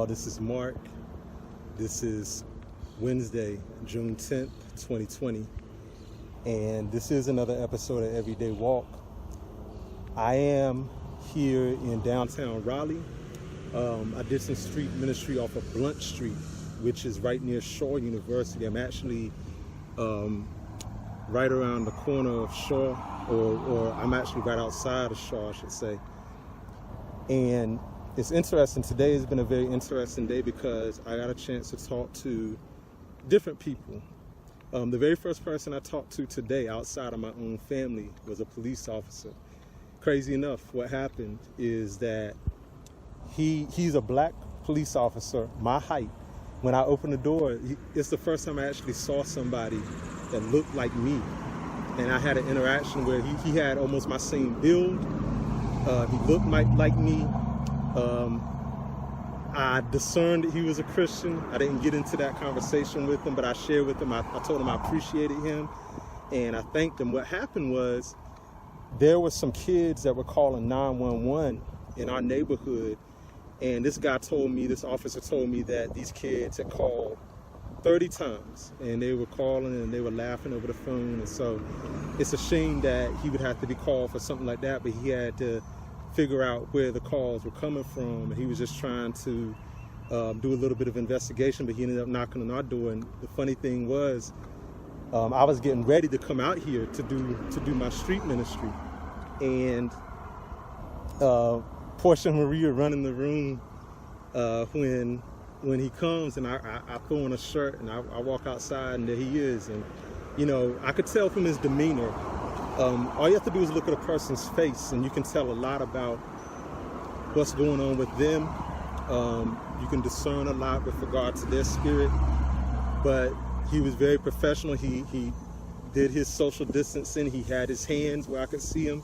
y'all. This is Mark. This is Wednesday, June 10th, 2020. And this is another episode of Everyday Walk. I am here in downtown Raleigh. I did some street ministry off of Blunt Street, which is right near Shaw University. I'm actually right around the corner of Shaw, or I'm actually right outside of Shaw, I should say. And it's interesting. Today has been a very interesting day because I got a chance to talk to different people. The very first person I talked to today outside of my own family was a police officer. Crazy enough, what happened is that he's a black police officer, my height. When I opened the door, it's the first time I actually saw somebody that looked like me. And I had an interaction where he had almost my same build. He looked like me. I discerned that he was a Christian. I didn't get into that conversation with him, but I shared with him. I told him I appreciated him, and I thanked him. What happened was there were some kids that were calling 911 in our neighborhood, and this officer told me that these kids had called 30 times, and they were calling and they were laughing over the phone. And so it's a shame that he would have to be called for something like that, but he had to figure out where the calls were coming from. And he was just trying to do a little bit of investigation, but he ended up knocking on our door. And the funny thing was, I was getting ready to come out here to do my street ministry, and Portia and Maria run in the room when he comes, and I throw on a shirt and I walk outside, and there he is. And I could tell from his demeanor. All you have to do is look at a person's face, and you can tell a lot about what's going on with them. You can discern a lot with regard to their spirit. But he was very professional. He did his social distancing. He had his hands where I could see him.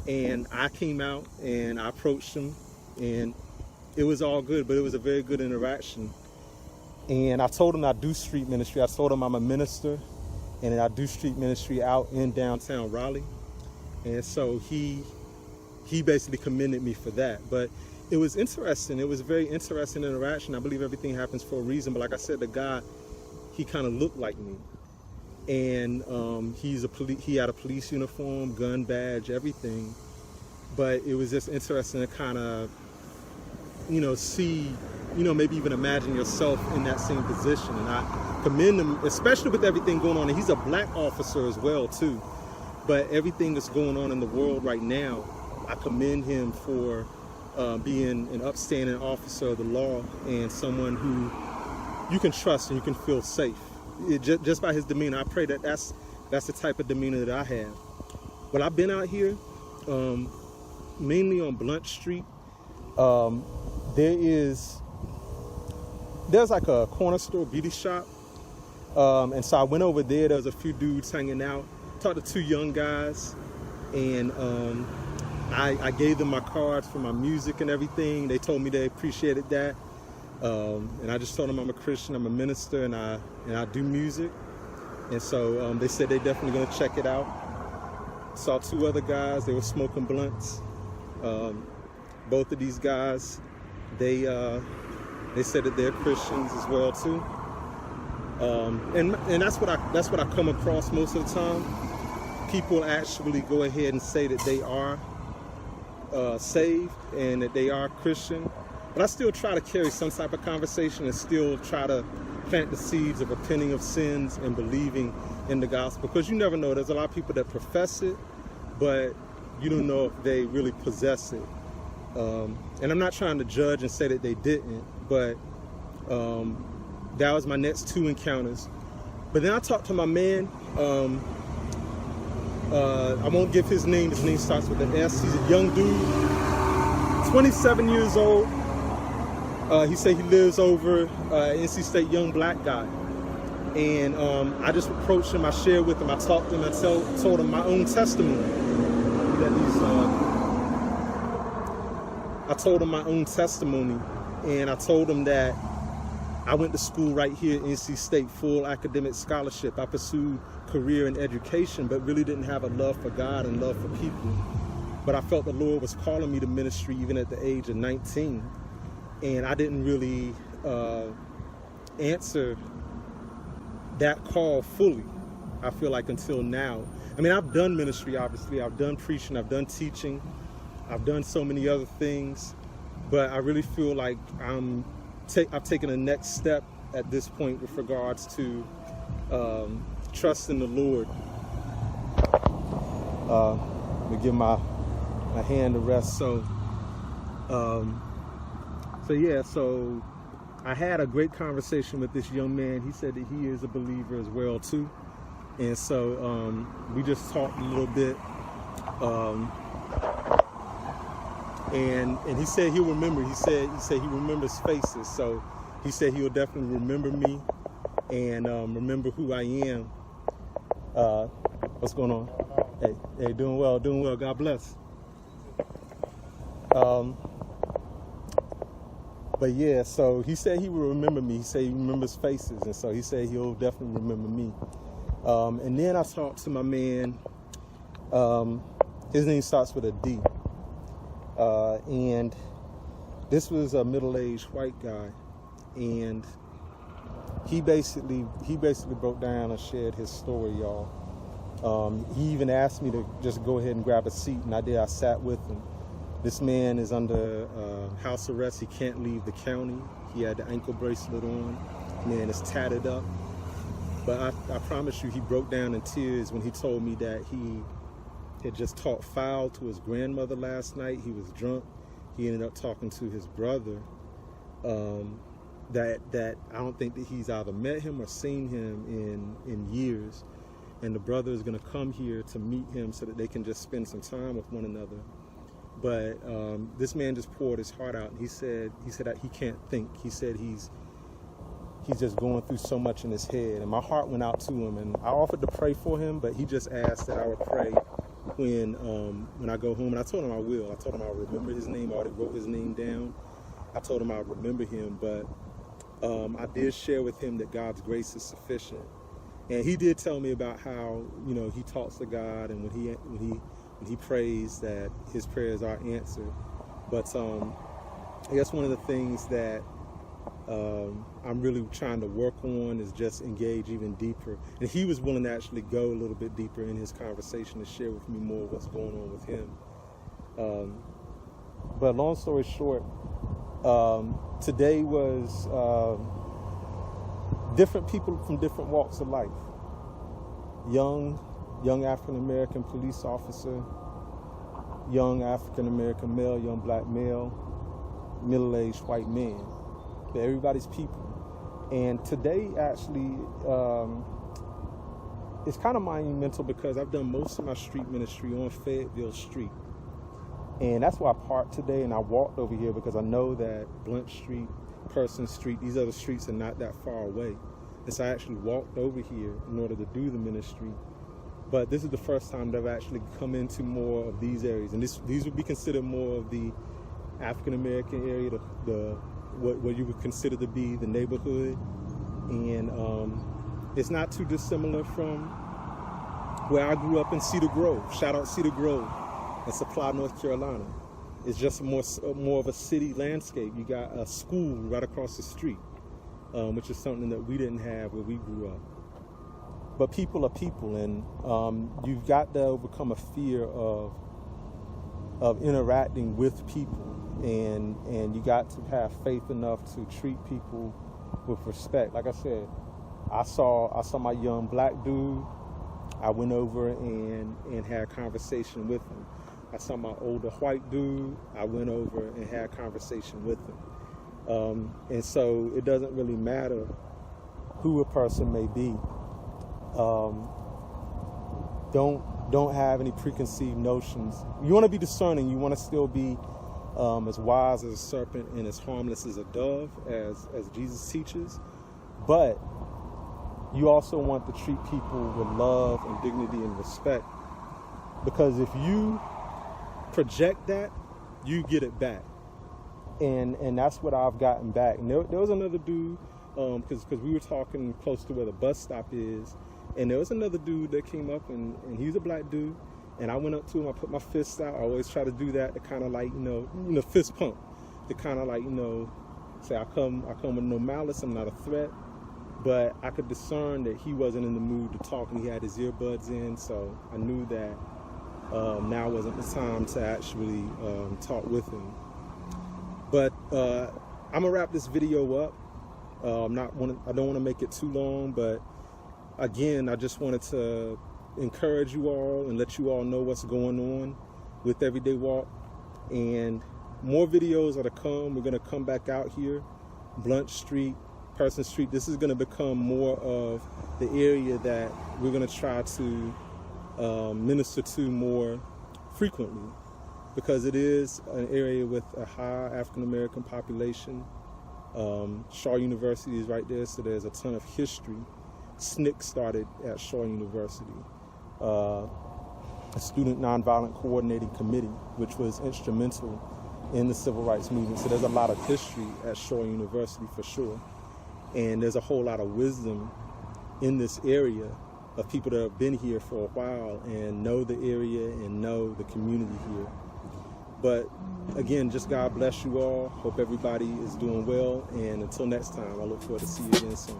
And I came out and I approached him, and it was all good, but it was a very good interaction. And I told him I do street ministry. I told him I'm a minister, and I do street ministry out in downtown Raleigh. And so he basically commended me for that. But it was interesting. It was a very interesting interaction. I believe everything happens for a reason. But like I said, the guy, he kind of looked like me. And he had a police uniform, gun badge, everything. But it was just interesting to kind of, see, maybe even imagine yourself in that same position. And I commend him, especially with everything going on. And he's a black officer as well, too. But everything that's going on in the world right now, I commend him for being an upstanding officer of the law and someone who you can trust and you can feel safe. Just by his demeanor, I pray that that's the type of demeanor that I have. Well, I've been out here mainly on Blunt Street. There's like a corner store beauty shop, and so I went over there. There was a few dudes hanging out. Talked to two young guys, and I gave them my cards for my music and everything. They told me they appreciated that. And I just told them I'm a Christian, I'm a minister, and I do music. And so they said they're definitely gonna check it out. Saw two other guys, they were smoking blunts. Both of these guys, they said that they're Christians as well too. And that's what I come across most of the time. People actually go ahead and say that they are saved and that they are Christian. But I still try to carry some type of conversation and still try to plant the seeds of repenting of sins and believing in the gospel. Because you never know, there's a lot of people that profess it, but you don't know if they really possess it. And I'm not trying to judge and say that they didn't, but that was my next two encounters. But then I talked to my man. I won't give his name. His name starts with an S. He's a young dude, 27 years old. He said he lives over NC State, young black guy. And I just approached him, I shared with him, I talked to him, I told him my own testimony. I told him my own testimony, and I told him that I went to school right here at NC State, full academic scholarship. I pursued career in education, but really didn't have a love for God and love for people. But I felt the Lord was calling me to ministry even at the age of 19. and I didn't really answer that call fully, I feel like, until now. I mean, I've done ministry, obviously. I've done preaching, I've done teaching, I've done so many other things, but I really feel like I've taken a next step at this point with regards to trusting the Lord. Let me give my hand a rest. So I had a great conversation with this young man. He said that he is a believer as well too, and so we just talked a little bit, and he said he'll remember. He said he remembers faces, so he said he'll definitely remember me and remember who I am. What's going on? Hey, doing well. God bless. But yeah, so he said he will remember me. He said he remembers faces, and so he said he'll definitely remember me. And then I talked to my man. His name starts with a D. And this was a middle-aged white guy, and he basically broke down and shared his story, y'all. He even asked me to just go ahead and grab a seat, and I did. I sat with him. This man is under house arrest. He can't leave the county. He had the ankle bracelet on. Man is tatted up. But I promise you, he broke down in tears when he told me that he had just talked foul to his grandmother last night. He was drunk. He ended up talking to his brother. That I don't think that he's either met him or seen him in years. And the brother is going to come here to meet him so that they can just spend some time with one another. But this man just poured his heart out, and he said that he can't think. He said he's just going through so much in his head, and my heart went out to him, and I offered to pray for him, but he just asked that I would pray when I go home, and I told him I will. I told him I would remember his name. I already wrote his name down. I told him I would remember him, but I did share with him that God's grace is sufficient, and he did tell me about how he talks to God, and when he prays that his prayers are answered. But I guess one of the things that I'm really trying to work on is just engage even deeper. And he was willing to actually go a little bit deeper in his conversation to share with me more of what's going on with him. But long story short, today was different people from different walks of life. Young African-American police officer, young African-American male, young black male, middle-aged white man. But everybody's people. And today actually it's kind of monumental because I've done most of my street ministry on Fayetteville Street. And that's why I parked today, and I walked over here because I know that Blunt Street, Person Street, these other streets are not that far away. And so I actually walked over here in order to do the ministry. But this is the first time that I've actually come into more of these areas. And these would be considered more of the African-American area, what you would consider to be the neighborhood. And it's not too dissimilar from where I grew up in Cedar Grove. Shout out Cedar Grove in Supply, North Carolina. It's just more of a city landscape. You got a school right across the street, which is something that we didn't have where we grew up. But people are people, and you've got to overcome a fear of interacting with people, and you got to have faith enough to treat people with respect. Like I said, I saw my young black dude. I went over and had a conversation with him. I saw my older white dude. I went over and had a conversation with him. And so it doesn't really matter who a person may be. Don't have any preconceived notions. You want to be discerning. You want to still be as wise as a serpent and as harmless as a dove, as Jesus teaches. But you also want to treat people with love and dignity and respect, because if you project that, you get it back. And that's what I've gotten back. And there was another dude, because we were talking close to where the bus stop is, and there was another dude that came up, and he's a black dude, and I went up to him, I put my fist out. I always try to do that to kind of like, fist pump, to kind of like, say, I come with no malice. I'm not a threat, but I could discern that he wasn't in the mood to talk, and he had his earbuds in. So I knew that now wasn't the time to actually talk with him. But I'm gonna wrap this video up. I don't want to make it too long, but again, I just wanted to encourage you all and let you all know what's going on with Everyday Walk. And more videos are to come. We're going to come back out here, Blunt Street, Person Street. This is going to become more of the area that we're going to try to minister to more frequently, because it is an area with a high African-American population. Shaw University is right there, so there's a ton of history. SNCC started at Shaw University, a Student Nonviolent Coordinating Committee, which was instrumental in the civil rights movement. So there's a lot of history at Shaw University for sure. And there's a whole lot of wisdom in this area of people that have been here for a while and know the area and know the community here. But again, just God bless you all. Hope everybody is doing well. And until next time, I look forward to see you again soon.